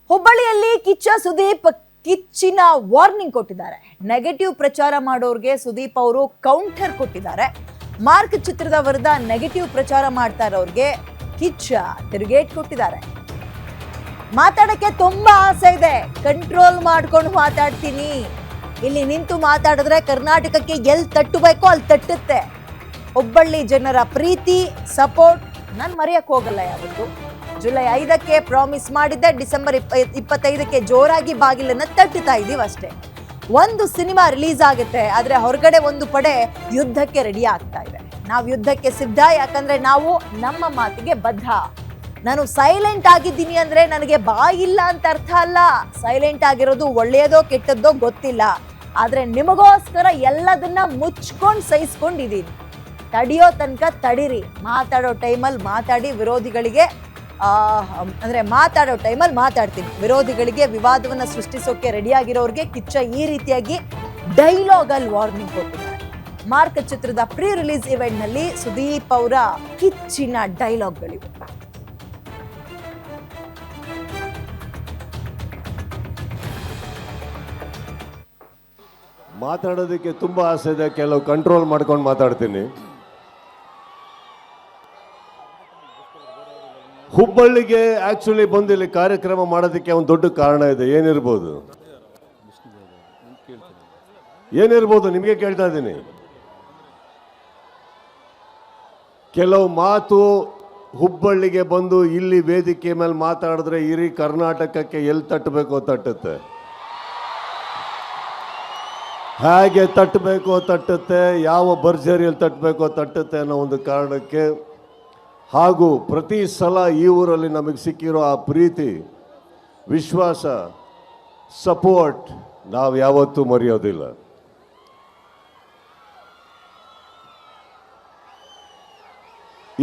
ಹುಬ್ಬಳ್ಳಿಯಲ್ಲಿ ಕಿಚ್ಚ ಸುದೀಪ್ ಕಿಚ್ಚಿನ ವಾರ್ನಿಂಗ್ ಕೊಟ್ಟಿದ್ದಾರೆ. ನೆಗೆಟಿವ್ ಪ್ರಚಾರ ಮಾಡೋರ್ಗೆ ಸುದೀಪ್ ಅವರು ಕೌಂಟರ್ ಕೊಟ್ಟಿದ್ದಾರೆ. ಮಾರ್ಕ್ ಚಿತ್ರದ ವಿರುದ್ಧ ನೆಗೆಟಿವ್ ಪ್ರಚಾರ ಮಾಡ್ತಾ ಇರೋರ್ಗೆ ಕಿಚ್ಚ ತಿರುಗೇಟ್ ಕೊಟ್ಟಿದ್ದಾರೆ. ಮಾತಾಡಕ್ಕೆ ತುಂಬಾ ಆಸೆ ಇದೆ, ಕಂಟ್ರೋಲ್ ಮಾಡ್ಕೊಂಡು ಮಾತಾಡ್ತೀನಿ. ಇಲ್ಲಿ ನಿಂತು ಮಾತಾಡಿದ್ರೆ ಕರ್ನಾಟಕಕ್ಕೆ ಎಲ್ಲಿ ತಟ್ಟಬೇಕೋ ಅಲ್ಲಿ ತಟ್ಟುತ್ತೆ. ಹುಬ್ಬಳ್ಳಿ ಜನರ ಪ್ರೀತಿ ಸಪೋರ್ಟ್ ನಾನು ಮರೆಯಕ್ಕೆ ಹೋಗಲ್ಲ ಯಾವತ್ತು. ಜುಲೈ 5ಕ್ಕೆ ಪ್ರಾಮಿಸ್ ಮಾಡಿದ್ದೆ, ಡಿಸೆಂಬರ್ 25ಕ್ಕೆ ಜೋರಾಗಿ ಬಾಗಿಲನ್ನ ತಟ್ಟುತ್ತಾ ಇದೀವಿ ಅಷ್ಟೇ. ಒಂದು ಸಿನಿಮಾ ರಿಲೀಸ್ ಆಗುತ್ತೆ, ಆದ್ರೆ ಹೊರಗಡೆ ಒಂದು ಪಡೆ ಯುದ್ಧಕ್ಕೆ ರೆಡಿ ಆಗ್ತಾ ಇದೆ. ನಾವು ಯುದ್ಧಕ್ಕೆ ಸಿದ್ಧ, ಯಾಕಂದ್ರೆ ನಾವು ನಮ್ಮ ಮಾತಿಗೆ ಬದ್ಧ. ನಾನು ಸೈಲೆಂಟ್ ಆಗಿದ್ದೀನಿ ಅಂದ್ರೆ ನನಗೆ ಬಾಯಿಲ್ಲ ಅಂತ ಅರ್ಥ ಅಲ್ಲ. ಸೈಲೆಂಟ್ ಆಗಿರೋದು ಒಳ್ಳೆಯದೋ ಕೆಟ್ಟದ್ದೋ ಗೊತ್ತಿಲ್ಲ, ಆದ್ರೆ ನಿಮಗೋಸ್ಕರ ಎಲ್ಲದನ್ನ ಮುಚ್ಕೊಂಡು ಸಹಿಸ್ಕೊಂಡಿದ್ದೀನಿ. ತಡಿಯೋ ತನಕ ತಡೀರಿ. ಮಾತಾಡೋ ಟೈಮಲ್ಲಿ ಮಾತಾಡಿ, ವಿರೋಧಿಗಳಿಗೆ ಮಾತಾಡೋ ಟೈಮಲ್ಲಿ ಮಾತಾಡ್ತೀನಿ. ವಿರೋಧಿಗಳಿಗೆ ವಿವಾದವನ್ನ ಸೃಷ್ಟಿಸೋಕೆ ರೆಡಿಯಾಗಿರೋರಿಗೆ ಕಿಚ್ಚ ಈ ರೀತಿಯಾಗಿ ಡೈಲಾಗ್ ಅಲ್ಲಿ ವಾರ್ನಿಂಗ್ ಕೊಟ್ಟಿದ್ದಾರೆ. ಮಾರ್ಕ್ ಚಿತ್ರದ ಪ್ರೀ ರಿಲೀಸ್ ಇವೆಂಟ್ ನಲ್ಲಿ ಸುದೀಪ್ ಅವರ ಕಿಚ್ಚಿನ ಡೈಲಾಗ್ಗಳಿವೆ. ಮಾತಾಡೋದಕ್ಕೆ ತುಂಬ ಆಸೆ ಇದೆ, ಕೆಲವು ಕಂಟ್ರೋಲ್ ಮಾಡ್ಕೊಂಡು ಮಾತಾಡ್ತೀನಿ. ಹುಬ್ಬಳ್ಳಿಗೆ ಆಕ್ಚುಲಿ ಬಂದು ಇಲ್ಲಿ ಕಾರ್ಯಕ್ರಮ ಮಾಡೋದಕ್ಕೆ ಒಂದು ದೊಡ್ಡ ಕಾರಣ ಇದೆ. ಏನಿರ್ಬೋದು ನಿಮಗೆ ಕೇಳ್ತಾ ಇದ್ದೀನಿ. ಕೆಲವು ಮಾತು ಹುಬ್ಬಳ್ಳಿಗೆ ಬಂದು ಇಲ್ಲಿ ವೇದಿಕೆ ಮೇಲೆ ಮಾತಾಡಿದ್ರೆ ಇಡೀ ಕರ್ನಾಟಕಕ್ಕೆ ಎಲ್ಲಿ ತಟ್ಟಬೇಕೋ ತಟ್ಟುತ್ತೆ, ಹೇಗೆ ತಟ್ಟಬೇಕೋ ತಟ್ಟುತ್ತೆ, ಯಾವ ಭರ್ಜರಿಯಲ್ಲಿ ತಟ್ಟಬೇಕೋ ತಟ್ಟುತ್ತೆ ಅನ್ನೋ ಒಂದು ಕಾರಣಕ್ಕೆ, ಹಾಗೂ ಪ್ರತಿ ಸಲ ಈ ಊರಲ್ಲಿ ನಮಗೆ ಸಿಕ್ಕಿರೋ ಆ ಪ್ರೀತಿ, ವಿಶ್ವಾಸ, ಸಪೋರ್ಟ್ ನಾವು ಯಾವತ್ತೂ ಮರೆಯೋದಿಲ್ಲ.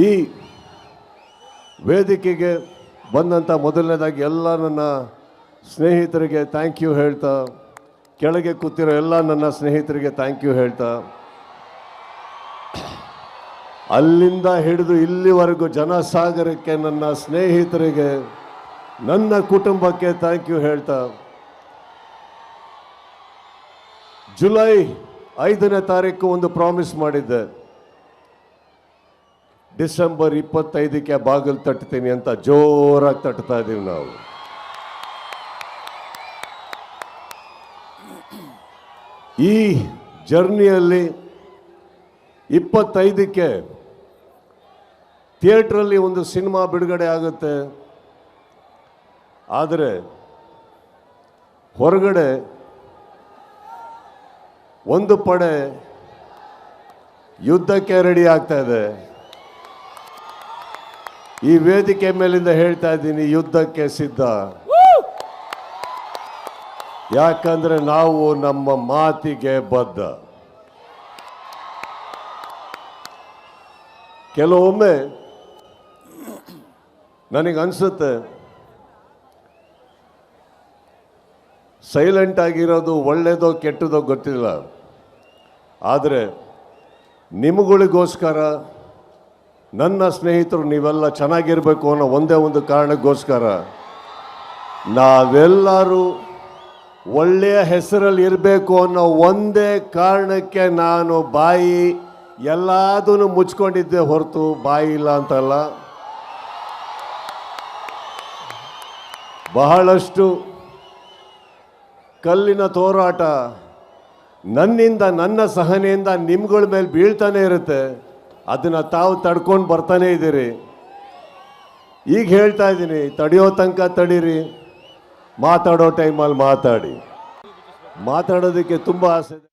ಈ ವೇದಿಕೆಗೆ ಬಂದಂಥ ಮೊದಲನೇದಾಗಿ ಎಲ್ಲ ನನ್ನ ಸ್ನೇಹಿತರಿಗೆ ಥ್ಯಾಂಕ್ ಯು ಹೇಳ್ತಾ, ಕೆಳಗೆ ಕೂತಿರೋ ಎಲ್ಲ ನನ್ನ ಸ್ನೇಹಿತರಿಗೆ ಥ್ಯಾಂಕ್ ಯು ಹೇಳ್ತಾ, ಅಲ್ಲಿಂದ ಹಿಡಿದು ಇಲ್ಲಿವರೆಗೂ ಜನಸಾಗರಕ್ಕೆ, ನನ್ನ ಸ್ನೇಹಿತರಿಗೆ, ನನ್ನ ಕುಟುಂಬಕ್ಕೆ ಥ್ಯಾಂಕ್ ಯು ಹೇಳ್ತಾ, ಜುಲೈ 5ನೇ ತಾರೀಕು ಒಂದು ಪ್ರಾಮಿಸ್ ಮಾಡಿದ್ದೆ, ಡಿಸೆಂಬರ್ 25ಕ್ಕೆ ಬಾಗಿಲು ತಟ್ತೀನಿ ಅಂತ ಜೋರಾಗಿ ತಟ್ತಾ ಇದ್ದೀವಿ ನಾವು. ಈ ಜರ್ನಿಯಲ್ಲಿ 25ಕ್ಕೆ ಥಿಯೇಟ್ರಲ್ಲಿ ಒಂದು ಸಿನಿಮಾ ಬಿಡುಗಡೆ ಆಗುತ್ತೆ. ಆದರೆ ಹೊರಗಡೆ ಒಂದು ಪಡೆ ಯುದ್ಧಕ್ಕೆ ರೆಡಿ ಆಗ್ತಾ ಇದೆ. ಈ ವೇದಿಕೆ ಮೇಲಿಂದ ಹೇಳ್ತಾ ಇದ್ದೀನಿ, ಯುದ್ಧಕ್ಕೆ ಸಿದ್ಧ. ಯಾಕಂದ್ರೆ ನಾವು ನಮ್ಮ ಮಾತಿಗೆ ಬದ್ಧ. ಕೆಲವೊಮ್ಮೆ ನನಗನ್ಸುತ್ತೆ ಸೈಲೆಂಟ್ ಆಗಿರೋದು ಒಳ್ಳೆಯದೋ ಕೆಟ್ಟದೋ ಗೊತ್ತಿಲ್ಲ, ಆದರೆ ನಿಮಗಳಿಗೋಸ್ಕರ, ನನ್ನ ಸ್ನೇಹಿತರು ನೀವೆಲ್ಲ ಚೆನ್ನಾಗಿರಬೇಕು ಅನ್ನೋ ಒಂದೇ ಒಂದು ಕಾರಣಕ್ಕೋಸ್ಕರ, ನಾವೆಲ್ಲರೂ ಒಳ್ಳೆಯ ಹೆಸರಲ್ಲಿ ಇರಬೇಕು ಅನ್ನೋ ಒಂದೇ ಕಾರಣಕ್ಕೆ ನಾನು ಬಾಯಿ ಎಲ್ಲದನ್ನು ಮುಚ್ಕೊಂಡಿದ್ದೆ ಹೊರತು ಬಾಯಿ ಇಲ್ಲ ಅಂತಲ್ಲ. ಬಹಳಷ್ಟು ಕಲ್ಲಿನ ತೋರಾಟ ನನ್ನಿಂದ, ನನ್ನ ಸಹನೆಯಿಂದ ನಿಮ್ಗಳ ಮೇಲೆ ಬೀಳ್ತಾನೆ ಇರುತ್ತೆ. ಅದನ್ನು ತಾವು ತಡ್ಕೊಂಡು ಬರ್ತಾನೆ ಇದ್ದೀರಿ. ಈಗ ಹೇಳ್ತಾ ಇದ್ದೀನಿ, ತಡೆಯೋ ತನಕ ತಡೀರಿ, ಮಾತಾಡೋ ಟೈಮಲ್ಲಿ ಮಾತಾಡಿ. ಮಾತಾಡೋದಕ್ಕೆ ತುಂಬ ಆಸೆ ಇದೆ.